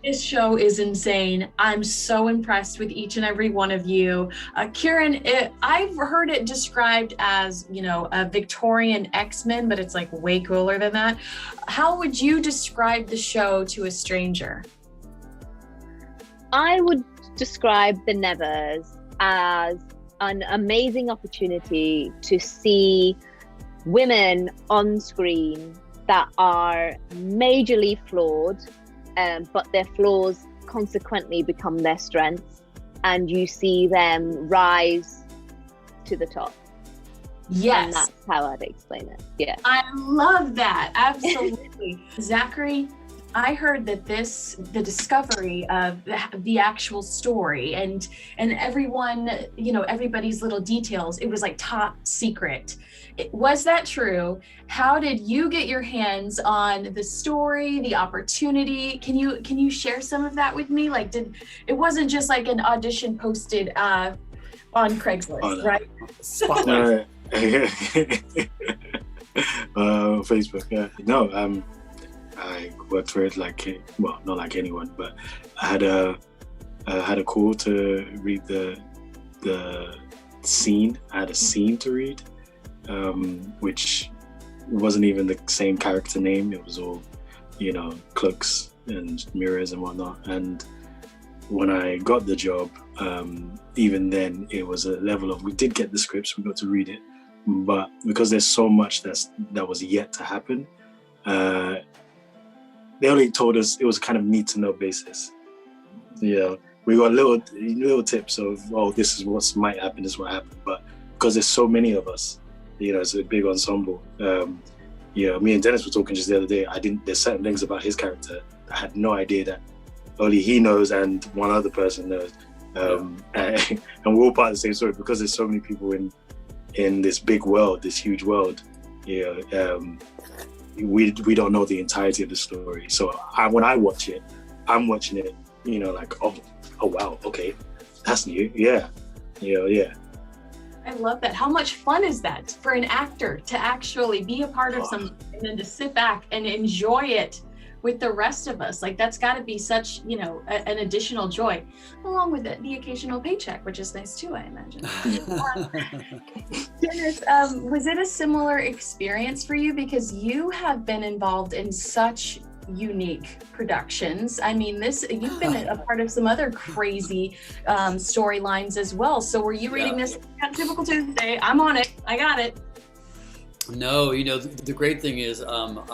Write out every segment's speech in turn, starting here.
This show is insane. I'm so impressed with each and every one of you. Kieran, I've heard it described as, a Victorian X-Men, but it's like way cooler than that. How would you describe the show to a stranger? I would describe The Nevers as an amazing opportunity to see women on screen that are majorly flawed, but their flaws consequently become their strengths, and you see them rise to the top. Yes. And that's how I'd explain it. Yeah. I love that. Absolutely. Zachary, I heard that the discovery of the actual story and everyone, everybody's little details, it was like top secret. Was that true? How did you get your hands on the story, the opportunity? Can you share some of that with me? Like, it wasn't just like an audition posted on Craigslist, right? Spotlight. Facebook, yeah. No, I worked for it not like anyone, but I had a call to read the scene. I had a scene to read, which wasn't even the same character name. It was all, cloaks and mirrors and whatnot. And when I got the job, even then it was a level of, we did get the scripts, we got to read it, but because there's so much that was yet to happen, they only told us it was kind of need to know basis. We got little tips of, this is what might happen, this is what happened. But because there's so many of us, it's a big ensemble. Me and Dennis were talking just the other day. There's certain things about his character I had no idea that only he knows and one other person knows. And we're all part of the same story because there's so many people in this big world, this huge world. We don't know the entirety of the story. So when I watch it, I'm watching it, oh wow, okay, that's new. Yeah. I love that. How much fun is that for an actor to actually be a part of something and then to sit back and enjoy it with the rest of us? Like, that's got to be such, an additional joy, along with the occasional paycheck, which is nice too, I imagine. Dennis, was it a similar experience for you? Because you have been involved in such unique productions. I mean, you've been a part of some other crazy storylines as well. So were you reading this typical Tuesday? I'm on it. I got it. No, the great thing is, I'll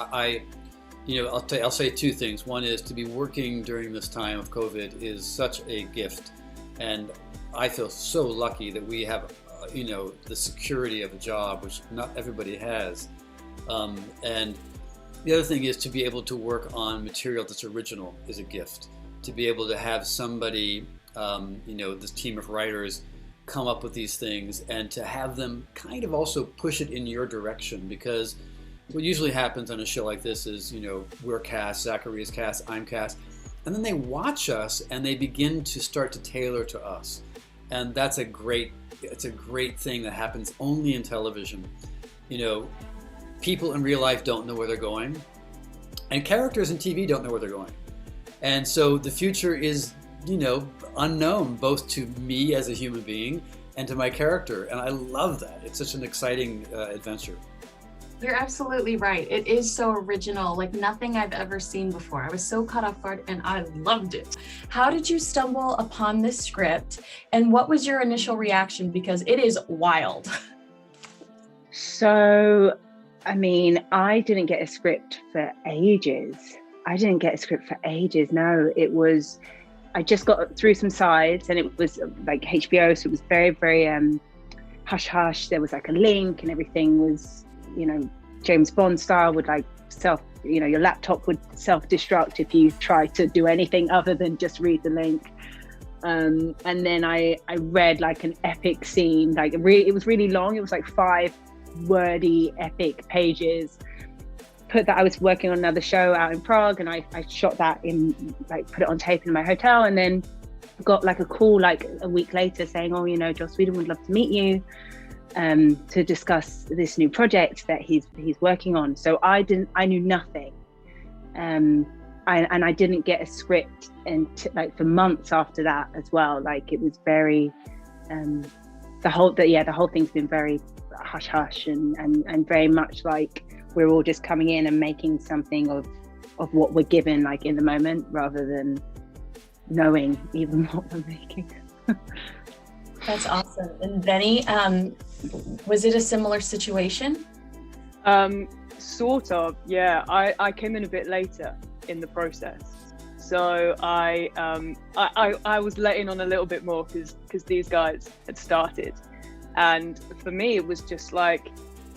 say two things. One is to be working during this time of COVID is such a gift, and I feel so lucky that we have, the security of a job, which not everybody has. And the other thing is to be able to work on material that's original is a gift. To be able to have somebody, this team of writers come up with these things and to have them kind of also push it in your direction, because what usually happens on a show like this is, we're cast, Zachary is cast, I'm cast, and then they watch us and they begin to start to tailor to us. And it's a great thing that happens only in television. People in real life don't know where they're going, and characters in TV don't know where they're going. And so the future is, unknown, both to me as a human being and to my character. And I love that. It's such an exciting adventure. You're absolutely right. It is so original, like nothing I've ever seen before. I was so caught off guard and I loved it. How did you stumble upon this script, and what was your initial reaction? Because it is wild. So, I didn't get a script for ages. No, I just got through some sides, and it was like HBO, so it was very, very hush hush. There was like a link and everything was, James Bond style, would like your laptop would self-destruct if you try to do anything other than just read the link. And then I read like an epic scene, it was really long. It was like 5 wordy epic pages. Put that, I was working on another show out in Prague, and I shot that in, put it on tape in my hotel, and then got like a call like a week later saying, Joss Whedon would love to meet you to discuss this new project that he's working on. So I knew nothing. and I didn't get a script like for months after that as well. Like it was very, the whole thing's been very hush hush and very much like we're all just coming in and making something of what we're given, like in the moment, rather than knowing even what we're making. That's awesome. And Benny, was it a similar situation? Sort of, yeah. I came in a bit later in the process, so I was let in on a little bit more because these guys had started, and for me it was just like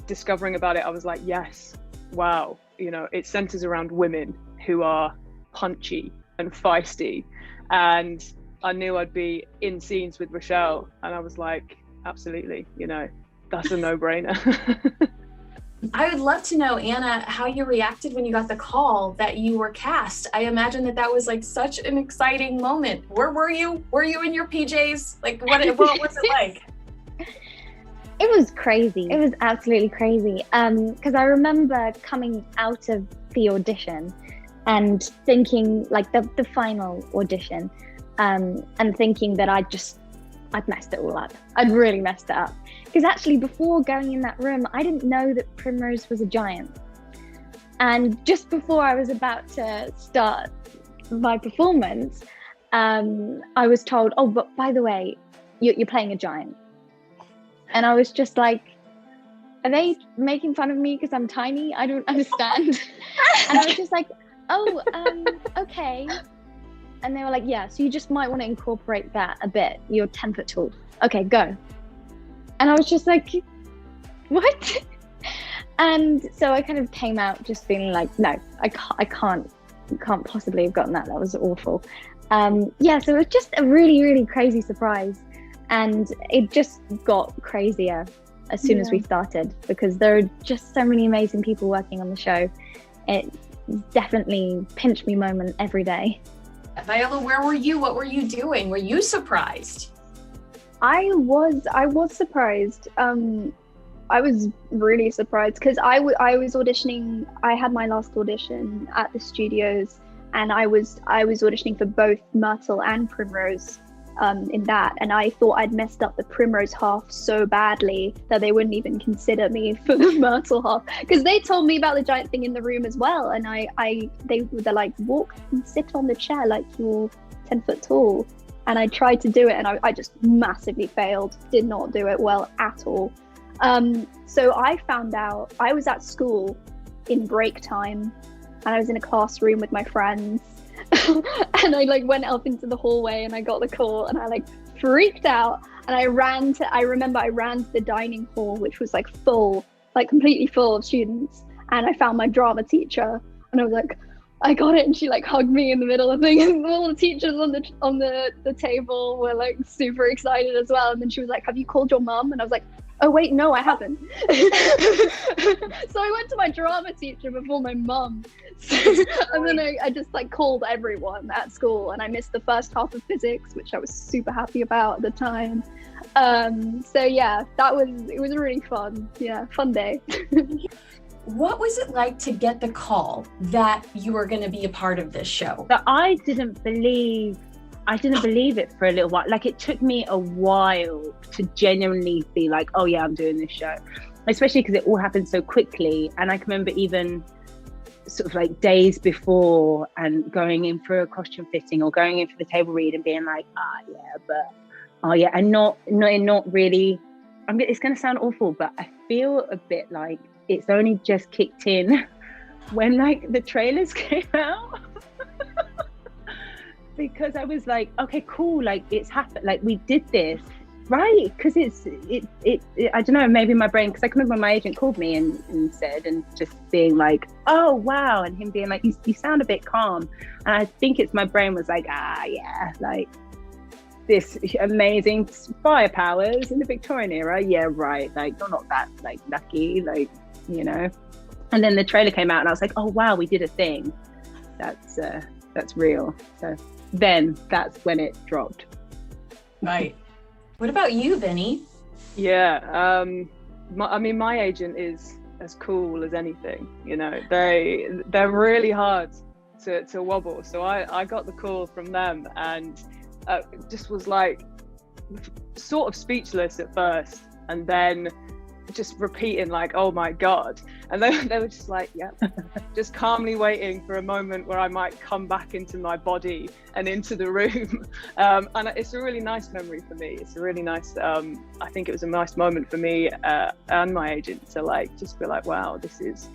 discovering about it. I was like, yes, wow, you know, it centers around women who are punchy and feisty, and I knew I'd be in scenes with Rochelle, and I was like, absolutely, you know, that's a no-brainer. I would love to know, Anna, how you reacted when you got the call that you were cast. I imagine that was like such an exciting moment. Where were you? Were you in your PJs? Like, what was it like? It was crazy. It was absolutely crazy. Because I remember coming out of the audition and thinking, like the final audition, and thinking that I'd messed it all up. I'd really messed it up. Because actually before going in that room, I didn't know that Primrose was a giant. And just before I was about to start my performance, I was told, oh, but by the way, you're playing a giant. And I was just like, are they making fun of me because I'm tiny? I don't understand. And I was just like, oh, okay. And they were like, yeah, so you just might want to incorporate that a bit. You're 10 foot tall. Okay, go. And I was just like, what? And so I kind of came out just feeling like, no, I can't possibly have gotten that. That was awful. Yeah, so it was just a really, really crazy surprise. And it just got crazier as soon as we started, because there are just so many amazing people working on the show. It definitely pinch me moment every day. Viola, where were you? What were you doing? Were you surprised? I was surprised. I was really surprised because I was auditioning. I had my last audition at the studios, and I was auditioning for both Myrtle and Primrose in that, and I thought I'd messed up the Primrose half so badly that they wouldn't even consider me for the Myrtle half, because they told me about the giant thing in the room as well, and they're like, walk and sit on the chair like you're 10 foot tall. And I tried to do it, and I just massively failed, did not do it well at all. So I found out, I was at school in break time, and I was in a classroom with my friends, and I like went up into the hallway, and I got the call, and I like freaked out, and I remember I ran to the dining hall, which was like full, like completely full of students, and I found my drama teacher, and I was like, I got it, and she like hugged me in the middle of things, and all the teachers on the table were like super excited as well. And then she was like, have you called your mum? And I was like, oh wait, no, I haven't. So I went to my drama teacher before my mum. And then I just like called everyone at school, and I missed the first half of physics, which I was super happy about at the time. So yeah, it was really fun. Yeah, fun day. What was it like to get the call that you were going to be a part of this show? But I didn't believe it for a little while. Like, it took me a while to genuinely be like, oh yeah, I'm doing this show, especially because it all happened so quickly. And I can remember even sort of like days before and going in for a costume fitting or going in for the table read and being like, and not really. It's going to sound awful, but I feel a bit like it's only just kicked in when like the trailers came out. Because I was like, okay, cool, like it's happened, like we did this, right? Because it I don't know, maybe my brain, because I can remember when my agent called me and said, and just being like, oh wow, and him being like, you sound a bit calm, and I think it's my brain was like, yeah, like this amazing fire powers in the Victorian era, yeah, right, like you're not that like lucky, like, you know. And then the trailer came out and I was like, oh wow, we did a thing that's real. So then that's when it dropped. Right. What about you, Vinny? Yeah, my agent is as cool as anything, you know. They're really hard to wobble. So I got the call from them, and just was like sort of speechless at first, and then just repeating like, oh my God. And they were just like, yeah, just calmly waiting for a moment where I might come back into my body and into the room. And it's a really nice memory for me. It's a really nice, I think it was a nice moment for me and my agent to like, just be like, wow, this is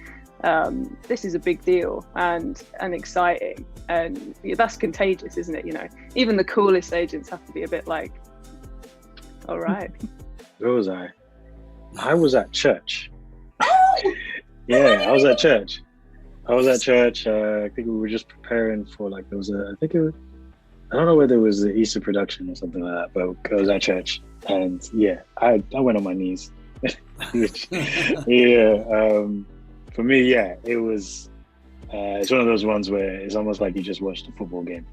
a big deal and exciting. And that's contagious, isn't it? You know, even the coolest agents have to be a bit like, all right. Where was I? I was at church. Yeah, I was at church. I think we were just preparing for like, I don't know whether it was the Easter production or something like that, but I was at church, and yeah, I went on my knees. Yeah, for me, yeah, it was. It's one of those ones where it's almost like you just watched a football game,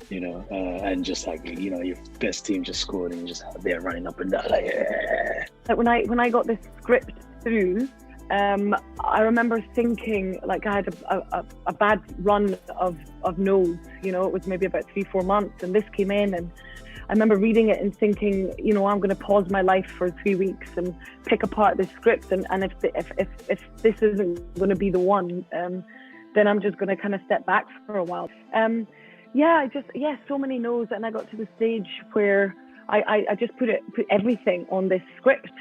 you know, and just like, you know, your best team just scored and you just out there running up and down like, yeah. Like when I got this script through, I remember thinking like I had a bad run of no's, you know, it was maybe about 3-4 months, and this came in, and I remember reading it and thinking, you know, I'm going to pause my life for 3 weeks and pick apart this script, and if this isn't going to be the one, then I'm just going to kind of step back for a while. So many no's, and I got to the stage where I just put everything on this script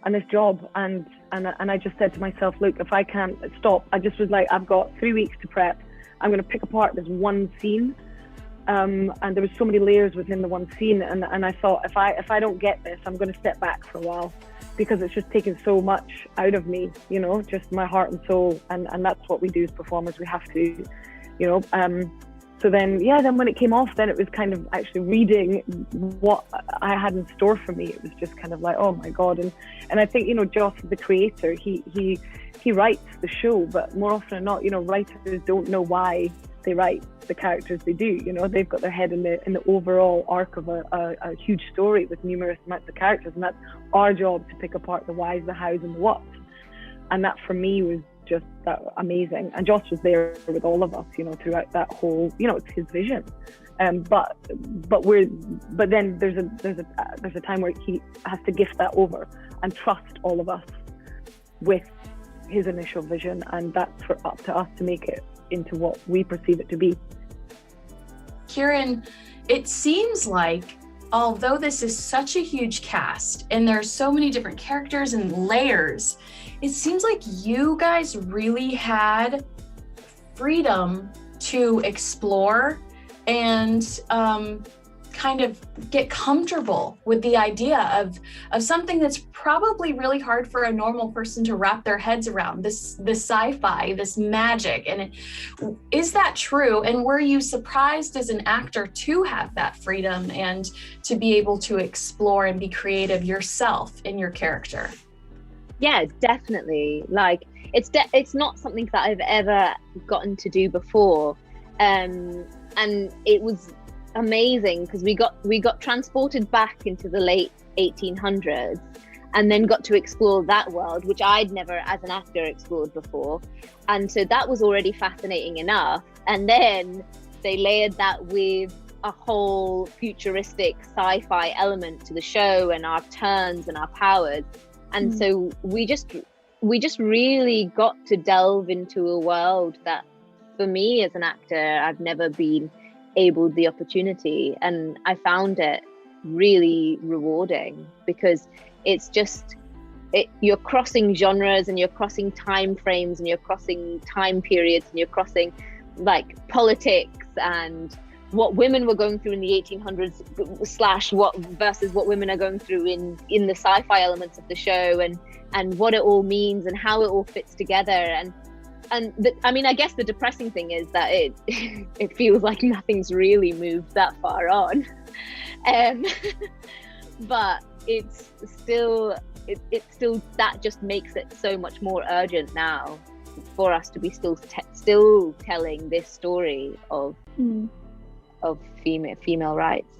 and this job, and I just said to myself, look, if I can't stop, I just was like, I've got 3 weeks to prep. I'm going to pick apart this one scene, and there was so many layers within the one scene, and I thought, if I don't get this, I'm going to step back for a while, because it's just taken so much out of me, you know, just my heart and soul, and that's what we do as performers. We have to, you know. So then when it came off, then it was kind of actually reading what I had in store for me. It was just kind of like, oh my God. And I think, you know, Joss, the creator, he writes the show, but more often than not, you know, writers don't know why they write the characters they do. You know, they've got their head in the overall arc of a huge story with numerous amounts of characters. And that's our job, to pick apart the whys, the hows, and the whats. And that for me was just that amazing, and Joss was there with all of us, you know, throughout that whole, you know, it's his vision, but then there's a time where he has to gift that over and trust all of us with his initial vision, and that's up to us to make it into what we perceive it to be. Kieran, it seems like, although this is such a huge cast and there's so many different characters and layers, it seems like you guys really had freedom to explore and kind of get comfortable with the idea of something that's probably really hard for a normal person to wrap their heads around, this sci-fi, this magic. And is that true? And were you surprised as an actor to have that freedom and to be able to explore and be creative yourself in your character? Yeah, definitely. Like it's not something that I've ever gotten to do before, and it was amazing because we got transported back into the late 1800s, and then got to explore that world, which I'd never, as an actor, explored before, and so that was already fascinating enough. And then they layered that with a whole futuristic sci-fi element to the show, and our turns and our powers. And so we just really got to delve into a world that, for me as an actor, I've never been able the opportunity, and I found it really rewarding because it's just you're crossing genres, and you're crossing time frames, and you're crossing time periods, and you're crossing like politics and what women were going through in the 1800s what versus what women are going through in the sci-fi elements of the show, and what it all means and how it all fits together. I mean, I guess the depressing thing is that it feels like nothing's really moved that far on, but it's still that just makes it so much more urgent now for us to be still telling this story of female rights.